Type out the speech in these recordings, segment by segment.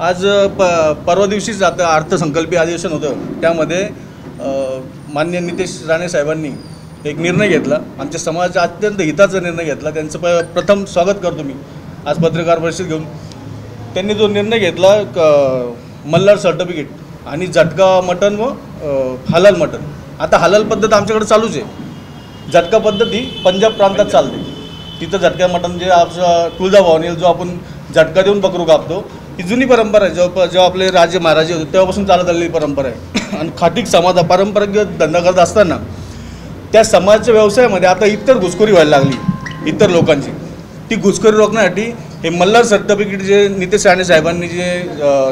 आज परवा दिवशीच आता अर्थसंकल्पीय अधिवेशन होतं, त्यामध्ये माननीय नितेश राणे साहेबांनी एक निर्णय घेतला, आमच्या समाजाच्या अत्यंत हिताचा निर्णय घेतला। त्यांचं प्रथम स्वागत करतो मी आज पत्रकार परिषद घेऊन। त्यांनी जो निर्णय घेतला मल्हार सर्टिफिकेट आणि झटका मटन व हलाल मटन, आता हलाल पद्धत आमच्याकडे चालूच आहे। झटका पद्धत ही पंजाब प्रांतात चालते, तिथं झटका मटन जे तुळजाभवानीला जो आपण झटका देऊन बकरू कापतो, ही जुनी परंपरा आहे। जेव्हा आपले राजे महाराजे होते तेव्हापासून चालत आलेली परंपरा आहे। आणि खाटीक समाज पारंपरिक धंदा करत असताना त्या समाजाच्या व्यवसायामध्ये आता इतर घुसखोरी व्हायला लागली, इतर लोकांची। ती घुसखोरी रोखण्यासाठी हे मल्हार सर्टिफिकेट जे नितेश राणे साहेबांनी जे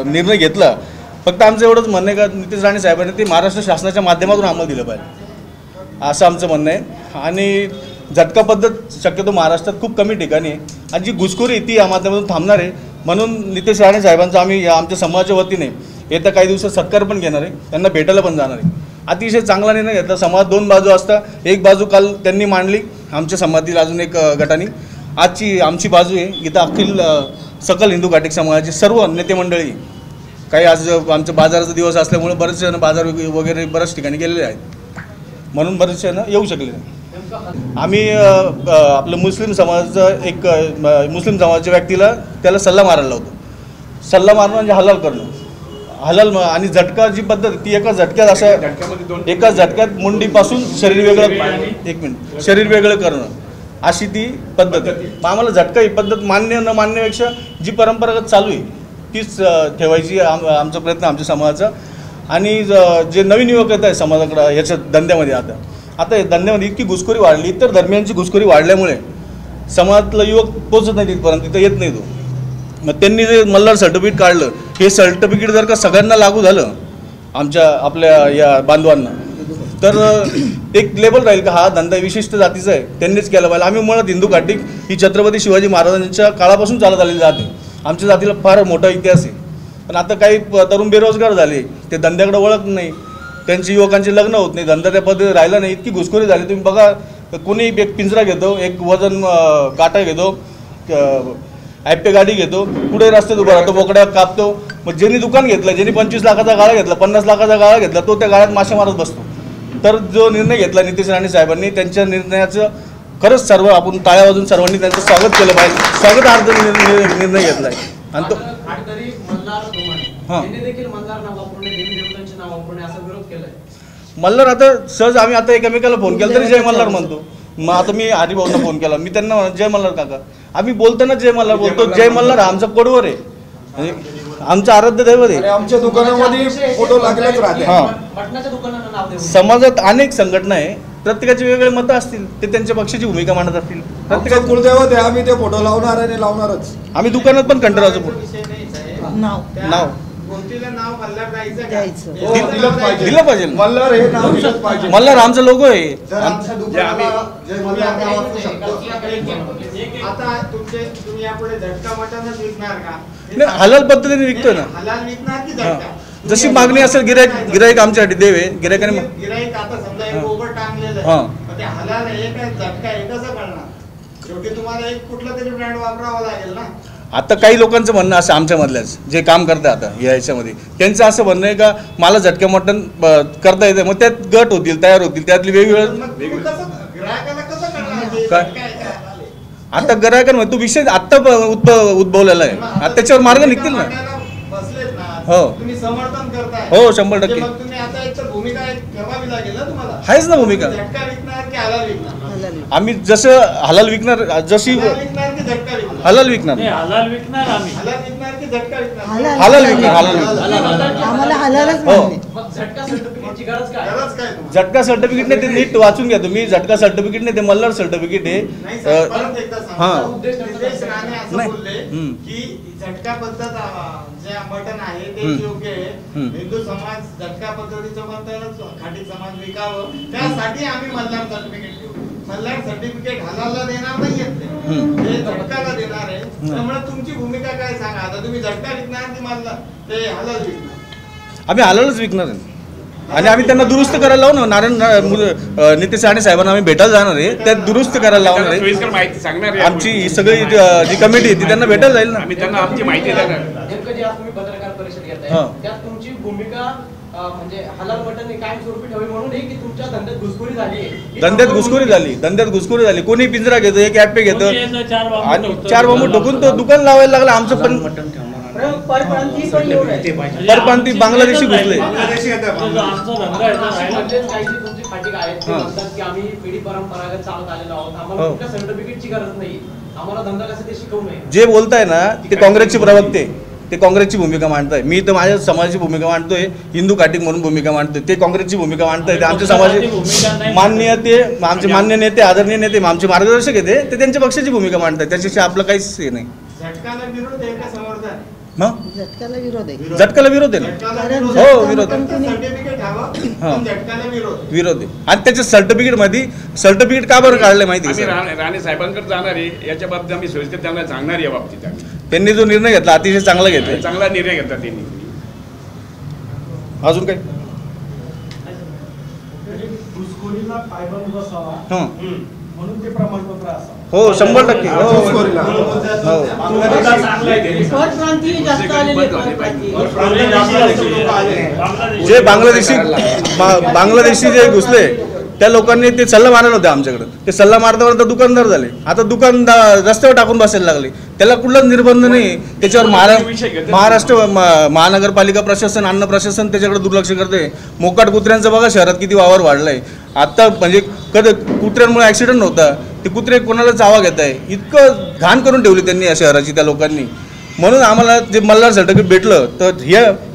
निर्णय घेतला, फक्त आमचं एवढंच म्हणणं आहे का नितेश राणे साहेबांनी ते महाराष्ट्र शासनाच्या माध्यमातून आम्हाला दिलं पाहिजे, असं आमचं म्हणणं आहे। आणि झटका पद्धत शक्यतो महाराष्ट्रात खूप कमी ठिकाणी आहे आणि जी घुसखोरी ती या माध्यमातून थांबणार आहे। म्हणून नितेश राणे साहेबांचा आम्ही आमच्या समाजाच्या वतीने येत्या काही दिवसात सत्कार पण घेणार आहे, त्यांना भेटायला पण जाणार आहे। अतिशय चांगला निर्णय घेतला। समाज दोन बाजू असतात, एक बाजू काल त्यांनी मांडली आमच्या समाजातील अजून एक गटाने, आजची आमची बाजू आहे। इथं अखिल सकल हिंदू घाटिक समाजाचे सर्व नेते मंडळी, काही आज आमच्या बाजाराचा दिवस असल्यामुळे बरेचसे जण बाजार वगैरे बऱ्याच ठिकाणी गेलेले आहेत, म्हणून बरेचसे जण येऊ शकले नाही। आम्ही आपलं मुस्लिम समाजाचं मुस्लिम समाजाच्या व्यक्तीला त्याला सल्ला मारायला लावतो। सल्ला मारणं म्हणजे हलाल करणं, हलाल आणि झटका जी पद्धत ती एका झटक्यात मुंडीपासून शरीर वेगळं शरीर वेगळं करणं, अशी ती पद्धत आहे। आम्हाला झटका ही पद्धत मान्य न मानण्यापेक्षा जी परंपरागत चालू आहे तीच ठेवायची आमचा प्रयत्न आमच्या समाजाचा। आणि जे नवीन युवक येत आहे समाजाकडं याच्या धंद्यामध्ये, आता या धंद्यामध्ये इतकी घुसखोरी वाढली, इतर धर्मियांची घुसखोरी वाढल्यामुळे समाजातला युवक पोचत नाही तिथपर्यंत, तिथं येत नाही तो। मग त्यांनी जे मल्हार सर्टिफिकेट काढलं, हे सर्टिफिकेट जर का सगळ्यांना लागू झालं आपल्या या बांधवांना, तर एक लेबल राहील का हा धंदा विशिष्ट जातीचा आहे, त्यांनीच केला पाहिजे। आम्ही मुळात हिंदू घाटिक ही छत्रपती शिवाजी महाराजांच्या काळापासून चालत आलेली जाते, आमच्या जातीला फार मोठा इतिहास आहे। पण आता काही तरुण बेरोजगार झाले, ते धंद्याकडे वळत नाही, त्यांची युवकांची लग्न होत नाही, धंदा त्या पद्धतीने राहिला नाही, इतकी घुसखोरी झाली। तुम्ही बघा, कोणी एक पिंजरा घेतो, एक वजन काटा घेतो, ॲपे गाडी घेतो, पुढे रस्त्यात उभा राहतो, बोकड्या कापतो। मग ज्यांनी दुकान घेतलं, ज्यांनी 25 लाखाचा गाळा घेतला, 50 लाखाचा गाळा घेतला, तो त्या गाळ्यात मासे मारत बसतो। तर जो निर्णय घेतला नितेश राणे साहेबांनी, त्यांच्या निर्णयाचं खरंच सर्व आपण टाळ्या वाजून सर्वांनी त्यांचं स्वागत केलं पाहिजे। स्वागतार्थ निर्णय घेतला आहे। आणि तो मल्हार आता सहज आम्ही आता एकमेकाला फोन केला तरी जय मल्हार म्हणतो। मग आता मी हरिभाऊंना फोन केला, मी त्यांना म्हणतो जय मल्हार काका, आम्ही बोलताना जय मल्हार बोलतो। जय मल्हार आमचा कोडवर आहे, म्हणजे आमचं आराध्य दैवत आहे। आमच्या दुकानामध्ये फोटो लागलेच राहते। समाजात अनेक संघटना आहे, प्रत्येकाचे वेगवेगळे मतं असतील, ते त्यांच्या पक्षाची भूमिका मांडत असतील। प्रत्येकाचं कुलदैवत आहे, आम्ही ते फोटो लावणार आणि लावणारच। आम्ही दुकानात पण कंटाळाचं फोटो नाव दिलं पाहिजे। मल्हार हे नाव दिलंच पाहिजे। मल्हार आमचा लोगो आहे। हलाल पद्धतीने विकतोय ना, जशी मागणी असेल। गिराईक आमच्यासाठी देव आहे, गिराईकाने आता काही लोकांचं म्हणणं असं आमच्यामधल्याच जे काम करतात आता याच्यामध्ये, त्यांचं असं म्हणणं आहे का मला झटका मटन करता येतं, मग त्यात गट होतील, तयार होतील, त्यातली वेगवेगळं काय आता गिरायकांमध्ये तो विषय आत्ता उद्भवलेला आहे, आता त्याच्यावर मार्ग निघतील ना। हो हो 100% आहेच ना भूमिका। आम्ही जसं हलाल विकणार, जशी हलाल विकणार झटका सर्टिफिकेट नाही, ते नीट वाचून घ्या तुम्ही। झटका सर्टिफिकेट नाही, ते मल्हार सर्टिफिकेट आहे। झटका पद्धत जे मटन आहे ते योग्य आहे, हिंदू समाज झटका पद्धतीचं मटनच खाटी समाज विकावं, त्यासाठी आम्ही मल्हार सर्टिफिकेट घेऊ। मल्हार सर्टिफिकेट हलालला देणार नाहीये, ते झटकाला देणार आहे। त्यामुळे तुमची भूमिका काय सांगा? आता तुम्ही झटका विकणार की मल्हार ते हलाल विकणार? आम्ही हलालच विकणार आहे। आणि आम्ही त्यांना दुरुस्त करायला लावू ना. नितेश राणे साहेबांना आम्ही भेटायला जाणार आहे, त्या दुरुस्त करायला लावणार आहे. सोयीस्कर माहिती सांगणार आहे. आमची ही सगळी जी कमिटी आहे ती त्यांना भेटायला जाईल ना. आम्ही त्यांना आमची माहिती देणार. नेमकं जे आज तुम्ही पत्रकार परिषद घेताय त्यात तुमची भूमिका म्हणजे हलाल मटन कायमस्वरूपी ठेवी म्हणून आहे की तुमच्या धंद्यात घुसखोरी झाली आहे? धंद्यात घुसखोरी झाली. कोणी पिंजरा घेतं, एक ॲपे घेतं आणि 4 बांबू ठोकून तो दुकान लावायला लागला. आमचं पण परप्रांती बांगलादेशी घुसले. जे बोलताय ना ते काँग्रेसचे प्रवक्ते, ते काँग्रेसची भूमिका मांडताय. मी तर माझ्या समाजाची भूमिका मांडतोय, हिंदू घाटिक म्हणून भूमिका मांडतोय. ते काँग्रेसची भूमिका मांडताय. ते आमच्या समाजाचे आमचे मान्य नेते, आदरणीय नेते, आमचे मार्गदर्शक येते, ते त्यांच्या पक्षाची भूमिका मांडताय. त्याच्याशी आपलं काहीच हे नाही. झटकाला विरोध आहे का समर्थन? झटक्याला विरोध आहे. झटकाला विरोध आहे ना. हो, विरोध आहे. सर्टिफिकेट हवं पण झटकाला विरोध आहे. आणि त्याच्या सर्टिफिकेट का बरं काढलं माहिती आम्ही आहे? राणे साहेबांकडे जाणार आहे, याच्याबद्दल आम्ही सोयीस्कर त्यांना सांगणार या बाबतीत. त्यांनी जो निर्णय घेतला अतिशय चांगला घेतला. चांगला निर्णय घेतला त्यांनी. अजून काय? घुसखोरीला पायबंद बसावा हं. म्हणून ते प्रमाणपत्र असावं. हो, 100%. घुसखोरीला. परप्रांतीय जास्त आलेले परप्रांतीय. जे बांगलादेशी जे घुसले त्या लोकांनी ते सल्ला मारले होते आमच्याकडे. ते सल्ला मारता दुकानदार झाले. आता दुकानदार रस्त्यावर टाकून बसायला लागले. त्याला कुठलाच निर्बंध नाही. त्याच्यावर महाराष्ट्र महानगरपालिका प्रशासन, अन्न प्रशासन त्याच्याकडे दुर्लक्ष करते. मोकाट कुत्र्यांचं बघा शहरात किती वावर वाढलाय. आता म्हणजे कधी कुत्र्यांमुळे ॲक्सिडेंट नव्हता, ते कुत्रे कोणाला चावा घेत आहे. इतकं घाण करून ठेवली त्यांनी या शहराची, त्या लोकांनी. म्हणून आम्हाला जे मल्हार सर्टिफिकेट भेटलं तर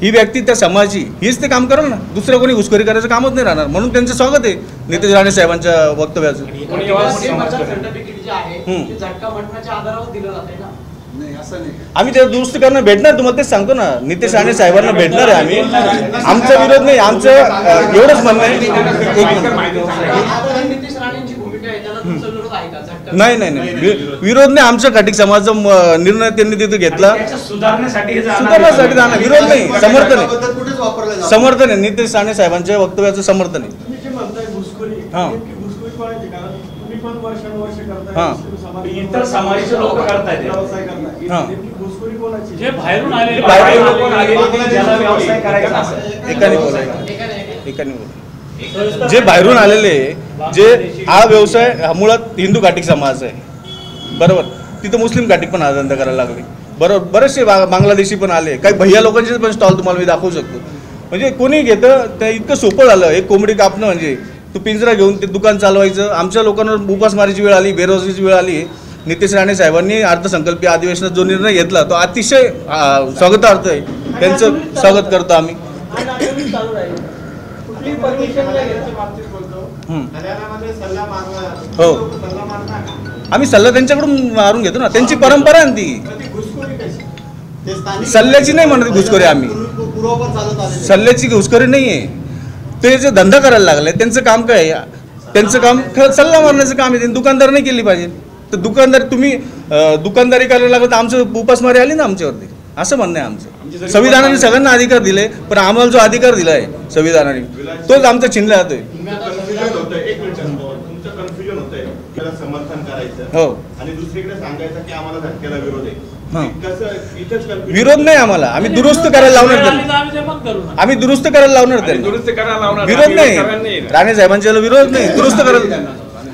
ही व्यक्ती त्या समाजाची, हीच ते काम करेल ना. दुसरं कोणी घुसखोरी करायचं कामच नाही राहणार. म्हणून त्यांचं स्वागत आहे नितेश राणे साहेबांच्या वक्तव्याचं. सर्टिफिकेट जे आहे ते झटका मटणाच्या आधारावर दिलं जाते ना. आम्ही ते दुरुस्त करणं भेटणार. तुम्हाला तेच सांगतो ना, नितेश राणे साहेबांना भेटणार आहे आम्ही. आमचा विरोध नाही, आमचं एवढंच म्हणणं आहे. नितेश राणेंची भूमिका आहे, त्याला तुमचा विरोध आहे का? झटका नाही, विरोध नाही. आमच्या घाटिक समाजाचा निर्णय त्यांनी तिथे घेतला. सुधारण्यासाठी जाणार, विरोध नाही, समर्थन आहे. नितेश राणे साहेबांच्या वक्तव्याचं समर्थन आहे. तुम्ही जे म्हणताय घुसखोरी, हां. घुसखोरी कोणाची? कारण तुम्ही पण वर्षानुवर्ष हां. करताय, इतर समाजाचे लोक करतायत. व्यवसाय करताय. हां. घुसखोरी कोणाची? जे बाहेरून आलेले ज्याला व्यवसाय करायचा असेल. एकाने बोला. जे बाहेरून आलेले, जे हा व्यवसाय हा मुळात हिंदू घाटिक समाज आहे, बरोबर. तिथं मुस्लिम घाटिक पण हा धंदा करायला लागले, बरोबर. बरेचसे बांगलादेशी पण आले. काही भैया लोकांचे पण स्टॉल तुम्हाला मी दाखवू शकतो. म्हणजे कोणी घेतं ते इतकं सोपं झालं. एक कोंबडी कापणं म्हणजे तू पिंजरा घेऊन ते दुकान चालवायचं. आमच्या लोकांवर उपासमारीची वेळ आली, बेरोजगारीची वेळ आली. नितेश राणे साहेबांनी अर्थसंकल्पीय अधिवेशनात जो निर्णय घेतला तो अतिशय स्वागतार्थ आहे. त्यांचं स्वागत करतो आम्ही. हो, आम्ही सल्ला त्यांच्याकडून मारून घेतो ना. त्यांची परंपरा आहे ती. सल्ल्याची नाही म्हणत घुसखोरी. आम्ही सल्ल्याची घुसखोरी नाही आहे. ते जे धंदा करायला लागले त्यांचं काम काय आहे? त्यांचं काम सल्ला मारण्याचं काम आहे. त्यांनी दुकानदार नाही केली पाहिजे. तर दुकानदारी करायला लागलं तर आमचं उपासमारी आली ना आमच्यावरती, असं म्हणणं आहे आमचं. संविधानाने सगळ्यांना अधिकार दिले, पण आम्हाला जो अधिकार दिला आहे संविधानाने तोच आमचा छिनला जातोय. कन्फ्युजन होतंय, त्याला समर्थन करायचं हो, आणि दुसरीकडे सांगायचं की आम्हाला धक्क्याला विरोध आहे. विरोध नाही आम्हाला. आम्ही दुरुस्त करायला लावणार त्यांना. आम्ही दुरुस्त करायला लावणार त्यांना. विरोध नाही. राणे साहेबांच्या विरोध नाही. दुरुस्त करायला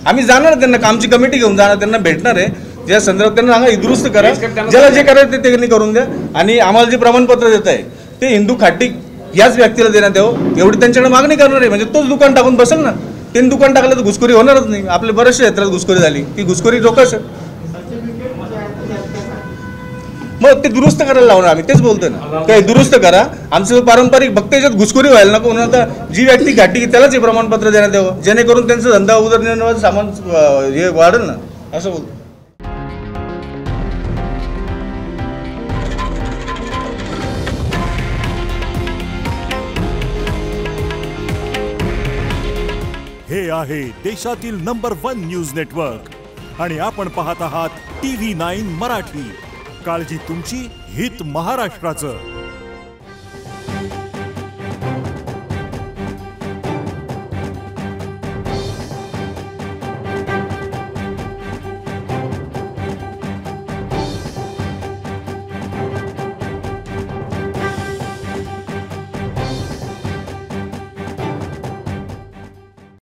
आम्ही जाणार. त्यांना कामची कमिटी घेऊन जाणार. त्यांना भेटणार आहे. ज्या संदर्भात त्यांना सांगा दुरुस्त करा. ज्याला जे करायचं ते त्यांनी करून द्या. आणि आम्हाला जे प्रमाणपत्र देत आहे ते हिंदू घाटिक याच व्यक्तीला देण्यात यावं एवढी त्यांच्याकडे मागणी करणार आहे. म्हणजे तोच दुकान टाकून बसेल ना. त्यांनी दुकान टाकलं तर घुसखोरी होणारच नाही. आपले बरेचशा क्षेत्रात घुसखोरी झाली, ती घुसखोरी रोखायचं. मग ते दुरुस्त करायला लावणार. आम्ही तेच बोलतोय ना, काय दुरुस्त करा. आमचं पारंपरिक भक्त याच्यात घुसखोरी व्हायला नको. म्हणून आता जी व्यक्ती घाटी त्यालाच हे प्रमाणपत्र देण्यात यावं, जेणेकरून त्यांचा धंदा उदरनिर्वाहाचं सामान हे वाढेल ना, असं बोलतो. हे आहे देशातील नंबर 1 न्यूज नेटवर्क आणि आपण पाहत आहात TV9 मराठी. काळजी तुमची, हित महाराष्ट्राचं.